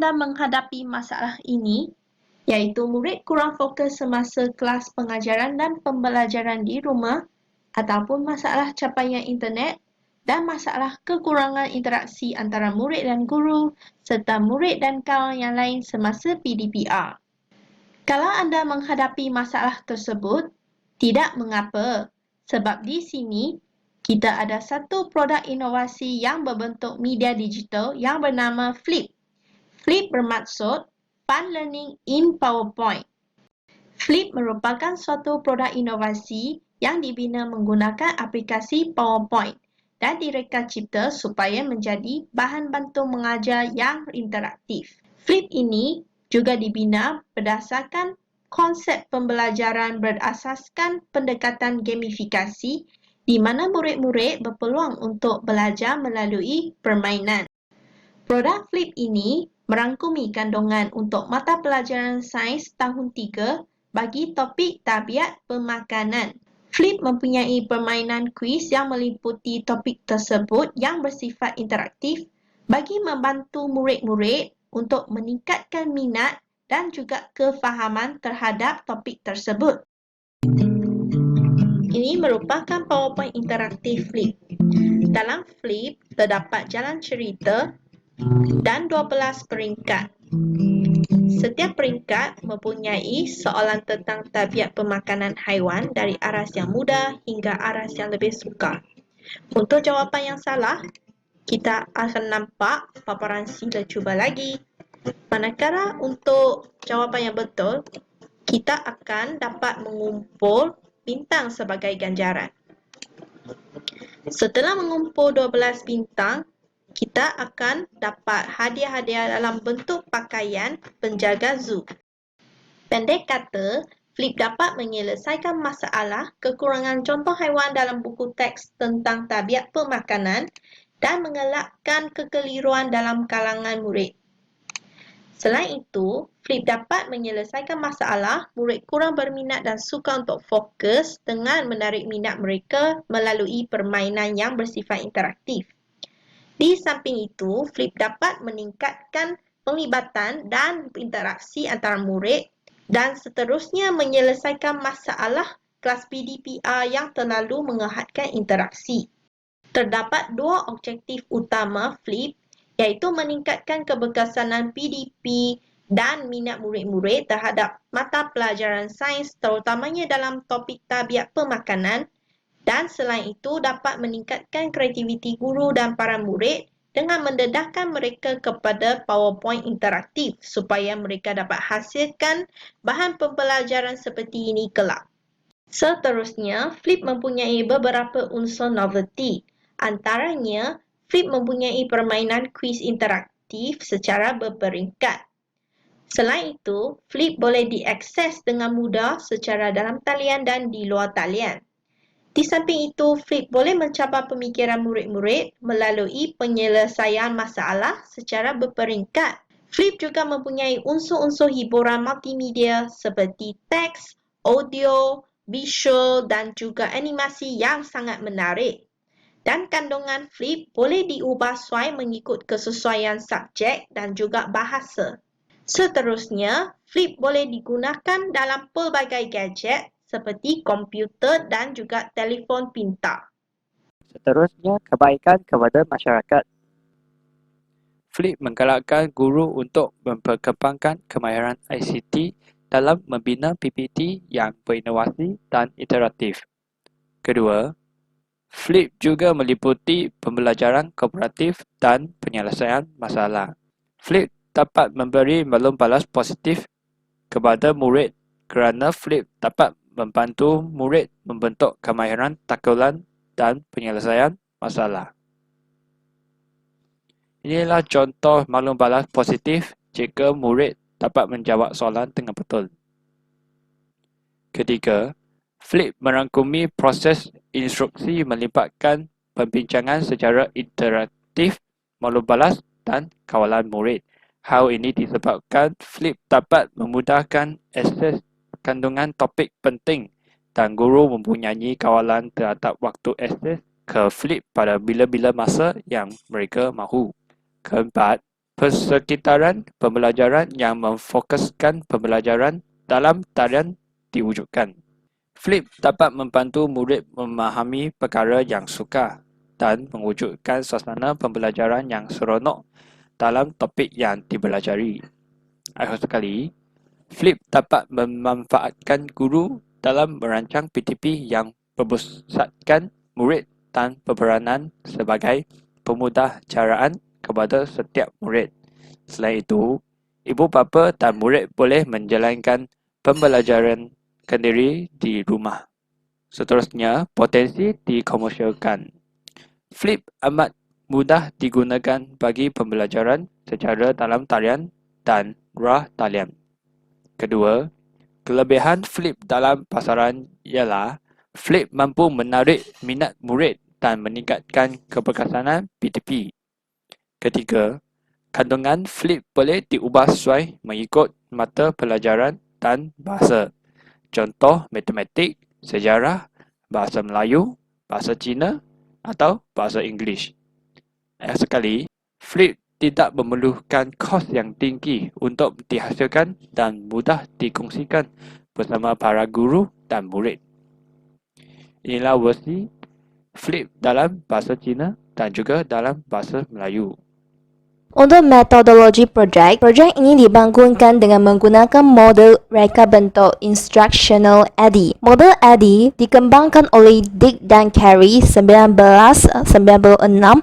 anda menghadapi masalah ini, iaitu murid kurang fokus semasa kelas pengajaran dan pembelajaran di rumah, ataupun masalah capaian internet, dan masalah kekurangan interaksi antara murid dan guru, serta murid dan kawan yang lain semasa PDPR. Kalau anda menghadapi masalah tersebut, tidak mengapa, sebab di sini kita ada satu produk inovasi yang berbentuk media digital yang bernama Flip. Flip bermaksud Fun Learning in PowerPoint. Flip merupakan suatu produk inovasi yang dibina menggunakan aplikasi PowerPoint dan direka cipta supaya menjadi bahan bantu mengajar yang interaktif. Flip ini juga dibina berdasarkan konsep pembelajaran berasaskan pendekatan gamifikasi di mana murid-murid berpeluang untuk belajar melalui permainan. Produk Flip ini merangkumi kandungan untuk mata pelajaran sains tahun 3 bagi topik tabiat pemakanan. Flip mempunyai permainan kuis yang meliputi topik tersebut yang bersifat interaktif bagi membantu murid-murid untuk meningkatkan minat dan juga kefahaman terhadap topik tersebut. Ini merupakan PowerPoint interaktif Flip. Dalam Flip, terdapat jalan cerita dan 12 peringkat. Setiap peringkat mempunyai soalan tentang tabiat pemakanan haiwan dari aras yang mudah hingga aras yang lebih sukar. Untuk jawapan yang salah, kita akan nampak paparan sila cuba lagi. Manakala untuk jawapan yang betul, kita akan dapat mengumpul bintang sebagai ganjaran. Setelah mengumpul 12 bintang, kita akan dapat hadiah-hadiah dalam bentuk pakaian penjaga zoo. Pendek kata, Flip dapat menyelesaikan masalah kekurangan contoh haiwan dalam buku teks tentang tabiat pemakanan dan mengelakkan kekeliruan dalam kalangan murid. Selain itu, Flip dapat menyelesaikan masalah murid kurang berminat dan suka untuk fokus dengan menarik minat mereka melalui permainan yang bersifat interaktif. Di samping itu, Flip dapat meningkatkan penglibatan dan interaksi antara murid dan seterusnya menyelesaikan masalah kelas PDPR yang terlalu menghadkan interaksi. Terdapat dua objektif utama Flip, iaitu meningkatkan keberkesanan PDP dan minat murid-murid terhadap mata pelajaran sains terutamanya dalam topik tabiat pemakanan, dan selain itu dapat meningkatkan kreativiti guru dan para murid dengan mendedahkan mereka kepada PowerPoint interaktif supaya mereka dapat hasilkan bahan pembelajaran seperti ini kelak. Seterusnya, Flip mempunyai beberapa unsur novelty. Antaranya, Flip mempunyai permainan kuis interaktif secara berperingkat. Selain itu, Flip boleh diakses dengan mudah secara dalam talian dan di luar talian. Di samping itu, Flip boleh mencabar pemikiran murid-murid melalui penyelesaian masalah secara berperingkat. Flip juga mempunyai unsur-unsur hiburan multimedia seperti teks, audio, visual dan juga animasi yang sangat menarik. Dan kandungan Flip boleh diubah sesuai mengikut kesesuaian subjek dan juga bahasa. Seterusnya, Flip boleh digunakan dalam pelbagai gadget seperti komputer dan juga telefon pintar. Seterusnya, kebaikan kepada masyarakat. Flip menggalakkan guru untuk memperkembangkan kemahiran ICT dalam membina PPT yang berinovasi dan interaktif. Kedua, Flip juga meliputi pembelajaran kooperatif dan penyelesaian masalah. Flip dapat memberi maklum balas positif kepada murid kerana Flip dapat membantu murid membentuk kemahiran takulan dan penyelesaian masalah. Inilah contoh maklum balas positif jika murid dapat menjawab soalan dengan betul. Ketiga, Flip merangkumi proses instruksi melibatkan pembincangan secara interaktif, maklum balas dan kawalan murid. Hal ini disebabkan Flip dapat memudahkan akses kandungan topik penting dan guru mempunyai kawalan terhadap waktu akses ke Flip pada bila-bila masa yang mereka mahu. Keempat, persekitaran pembelajaran yang memfokuskan pembelajaran dalam talian diwujudkan. Flip dapat membantu murid memahami perkara yang sukar dan mewujudkan suasana pembelajaran yang seronok dalam topik yang dipelajari. Akhir sekali, Flip dapat memanfaatkan guru dalam merancang PTP yang berpusatkan murid dan peranan sebagai pemudahcaraan kepada setiap murid. Selain itu, ibu bapa dan murid boleh menjalankan pembelajaran sendiri di rumah. Seterusnya, potensi dikomersialkan. Flip amat mudah digunakan bagi pembelajaran secara dalam talian dan luar talian. Kedua, kelebihan Flip dalam pasaran ialah Flip mampu menarik minat murid dan meningkatkan keberkesanan PTP. Ketiga, kandungan Flip boleh diubah sesuai mengikut mata pelajaran dan bahasa. Contoh matematik, sejarah, bahasa Melayu, bahasa Cina atau bahasa Inggeris. Sekali, Flip tidak memerlukan kos yang tinggi untuk dihasilkan dan mudah dikongsikan bersama para guru dan murid. Inilah versi Flip dalam bahasa Cina dan juga dalam bahasa Melayu. Untuk metodologi projek ini dibangunkan dengan menggunakan model reka bentuk Instructional ADDIE. Model ADDIE dikembangkan oleh Dick dan Carey 1996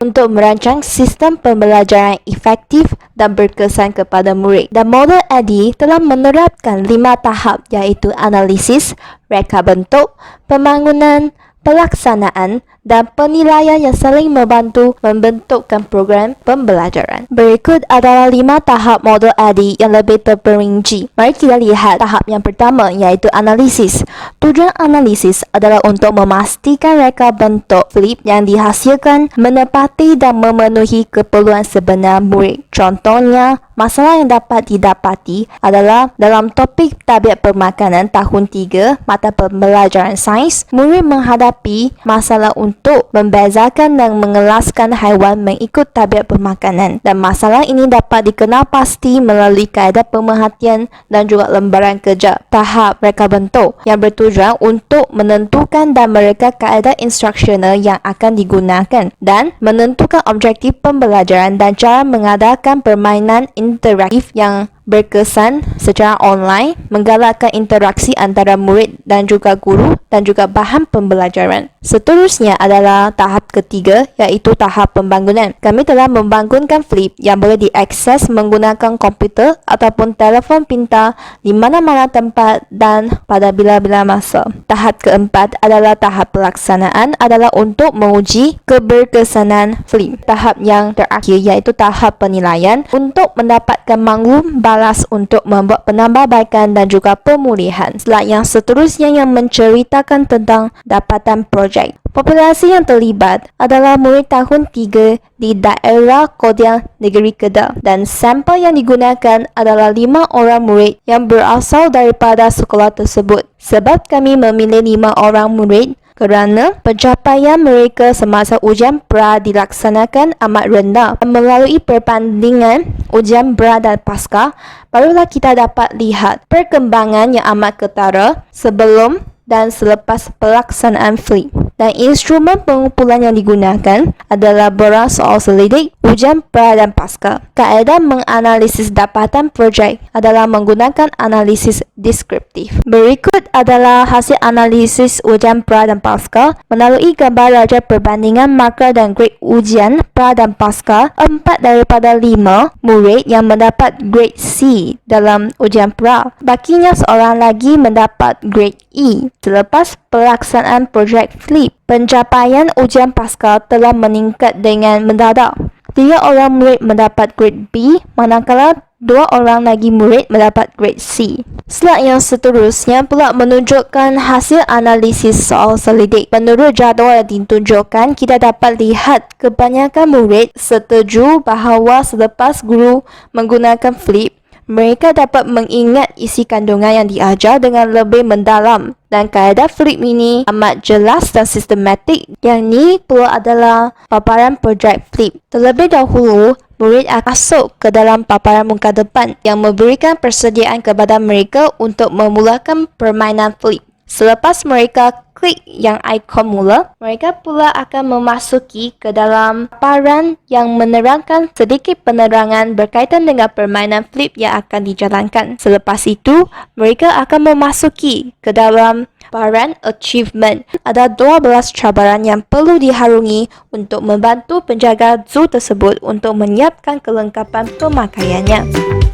untuk merancang sistem pembelajaran efektif dan berkesan kepada murid. Dan model ADDIE telah menerapkan 5 tahap iaitu analisis, reka bentuk, pembangunan, pelaksanaan dan penilaian yang saling membantu membentukkan program pembelajaran. Berikut adalah 5 tahap model ADDIE yang lebih terperinci. Mari kita lihat tahap yang pertama iaitu analisis. Tujuan analisis adalah untuk memastikan reka bentuk Flip yang dihasilkan menepati dan memenuhi keperluan sebenar murid. Contohnya, masalah yang dapat didapati adalah dalam topik tabiat permakanan tahun 3 mata pembelajaran sains, murid menghadapi masalah untuk membezakan dan mengelaskan haiwan mengikut tabiat permakanan. Dan masalah ini dapat dikenal pasti melalui kaedah pemerhatian dan juga lembaran kerja. Tahap reka bentuk yang bertujuan untuk menentukan dan mereka kaedah instruksional yang akan digunakan dan menentukan objektif pembelajaran dan cara mengadakan permainan interaktif yang berkesan secara online, menggalakkan interaksi antara murid dan juga guru dan juga bahan pembelajaran. Seterusnya adalah tahap ketiga iaitu tahap pembangunan. Kami telah membangunkan Flip yang boleh diakses menggunakan komputer ataupun telefon pintar di mana-mana tempat dan pada bila-bila masa. Tahap keempat adalah tahap pelaksanaan adalah untuk menguji keberkesanan Flip. Tahap yang terakhir iaitu tahap penilaian untuk mendapatkan maklum balas untuk membuat penambahbaikan dan juga pemulihan. Slide yang seterusnya yang menceritakan tentang dapatan projek. Populasi yang terlibat adalah murid tahun 3 di daerah Kodian Negeri Kedah dan sampel yang digunakan adalah 5 orang murid yang berasal daripada sekolah tersebut. Sebab kami memilih 5 orang murid kerana pencapaian mereka semasa ujian pra dilaksanakan amat rendah. Melalui perbandingan ujian pra dan pasca, barulah kita dapat lihat perkembangan yang amat ketara sebelum dan selepas pelaksanaan Flip. Dan instrumen pengumpulan yang digunakan adalah borang soal selidik, ujian pra dan pasca. Kaedah menganalisis dapatan projek adalah menggunakan analisis deskriptif. Berikut adalah hasil analisis ujian pra dan pasca melalui gambar raja perbandingan markah dan grade ujian pra dan pasca. 4 daripada 5 murid yang mendapat grade C dalam ujian pra. Bakinya seorang lagi mendapat grade E. Selepas pelaksanaan projek Flip, pencapaian ujian pasca telah meningkat dengan mendadak. 3 orang murid mendapat grade B, manakala 2 orang lagi murid mendapat grade C. Slide yang seterusnya pula menunjukkan hasil analisis soal selidik. Menurut jadual yang ditunjukkan, kita dapat lihat kebanyakan murid setuju bahawa selepas guru menggunakan Flip, mereka dapat mengingat isi kandungan yang diajar dengan lebih mendalam. Dan kaedah Flip ini amat jelas dan sistematik. Yang ni pula adalah paparan projek Flip. Terlebih dahulu, murid akan masuk ke dalam paparan muka depan yang memberikan persediaan kepada mereka untuk memulakan permainan flip. Selepas mereka klik yang ikon mula, mereka pula akan memasuki ke dalam paparan yang menerangkan sedikit penerangan berkaitan dengan permainan flip yang akan dijalankan. Selepas itu, mereka akan memasuki ke dalam paparan achievement. Ada 12 cabaran yang perlu diharungi untuk membantu penjaga zoo tersebut untuk menyiapkan kelengkapan pemakaiannya.